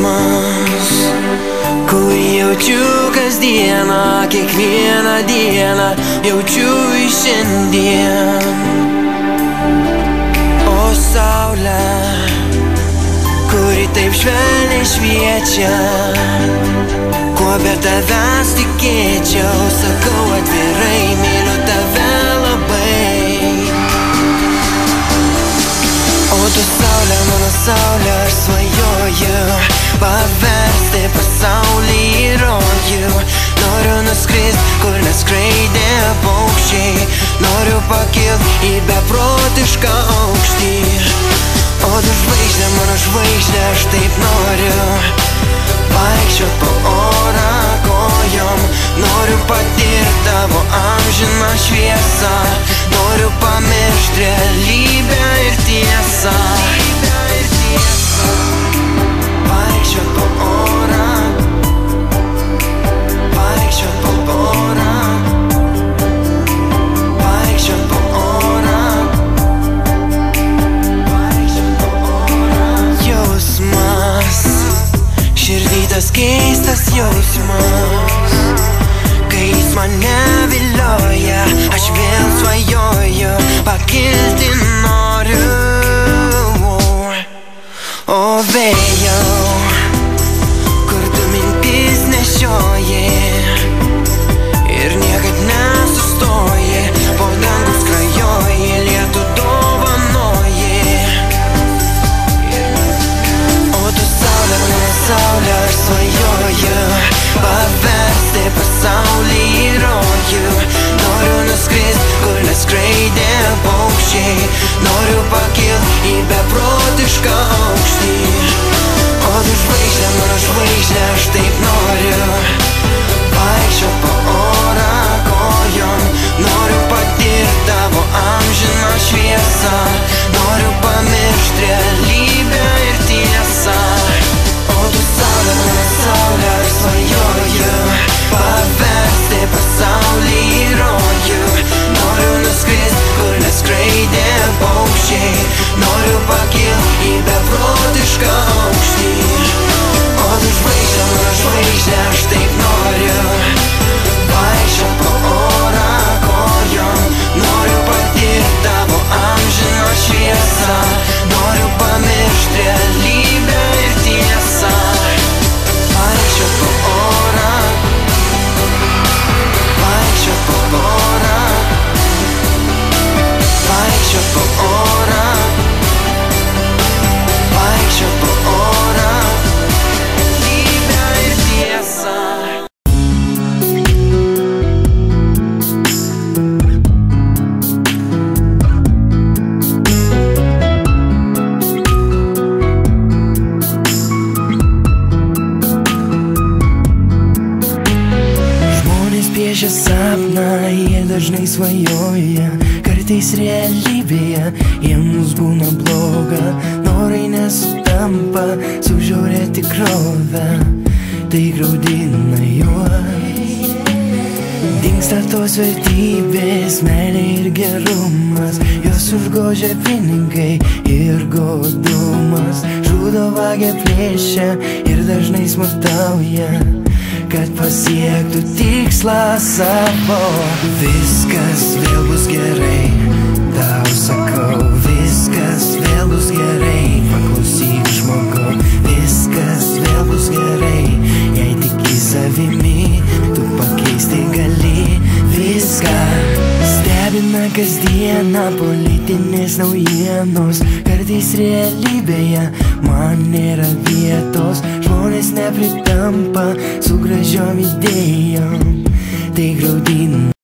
jausmas, kurį jaučiu kasdieną, kiekvieną dieną, jaučiu į šiandien. O saulė, kuri taip švelniai šviečia, kuo be tavęs tikėčiau, sakau atvirai, myliu tave labai. O tu saulė, mano saulė, aš svajoju paversti pasaulį į rojų. Noriu nuskrist, kur neskraidė paukščiai, noriu pakilt į beprotišką aukštį. O tu žvaigždė, mano žvaigždė, aš taip noriu vaikščiot po orą kojom. Noriu patirt tavo amžiną šviesą, noriu pamiršt realybę ir tiesą. Vaikščiot po orą, vaikščiot po orą, vaikščiot po orą, vaikščiot po orą. Jausmas, širdį tas keistas jausmas, kai jis mane vilioja, aš vėl svajoju, pakilti noriu. O vėjau, kur tu mintis nešioji ir niekad nesustoji, po dangų skrajoji, lietų dovanoji. O tu saulė, mano saulė, aš svajoju paversti pasaulį į rojų. Noriu nuskrist, kur neskraidė paukščiai, noriu pakilt į beprotišką aukštį. O tu žvaigždė, mano žvaigždė, aš taip noriu vaikščiot po orą kojom. Noriu patirt tavo amžiną šviesą, noriu pamiršt realybę ir tiesą. O tu saulė, mano saulė, aš svajoju paversti pasaulį į rojų. Noriu nuskrist, kur neskraidė paukščiai, noriu pakilt į beprotišką aukštį. O tu žvaigždė, mano žvaigždė, aš taip noriu vaikščiot po orą kojom. Noriu patirt tavo amžiną šviesą, noriu pamiršt realybę ir tiesą. Vaikščiot po orą, vaikščiot po orą, vaikščiot po orą, vaikščiot po orą, realybę ir tiesą. Piešia sapną, jie dažnai svajoja, kartais realybėje jiems būna bloga. Norai nesutampa su žiauria tikrove, tai graudina juos. Dingsta tos vertybės, meilė ir gerumas, jos užgožia pinigai ir godumas. Žudo, vagia, plėšia ir dažnai smurtauja, kad pasiektų tikslą savo. Viskas vėl bus gerai, tau sakau, viskas vėl bus gerai. Paklausyk žmogau, viskas vėl bus gerai. Jei tiki savimi, tu pakeisti gali viską. Stebina kasdieną politinės naujienos, kartais realybėje man nėra vietos. Žmonės nepritampa su gražiom idėjom, tai graudina.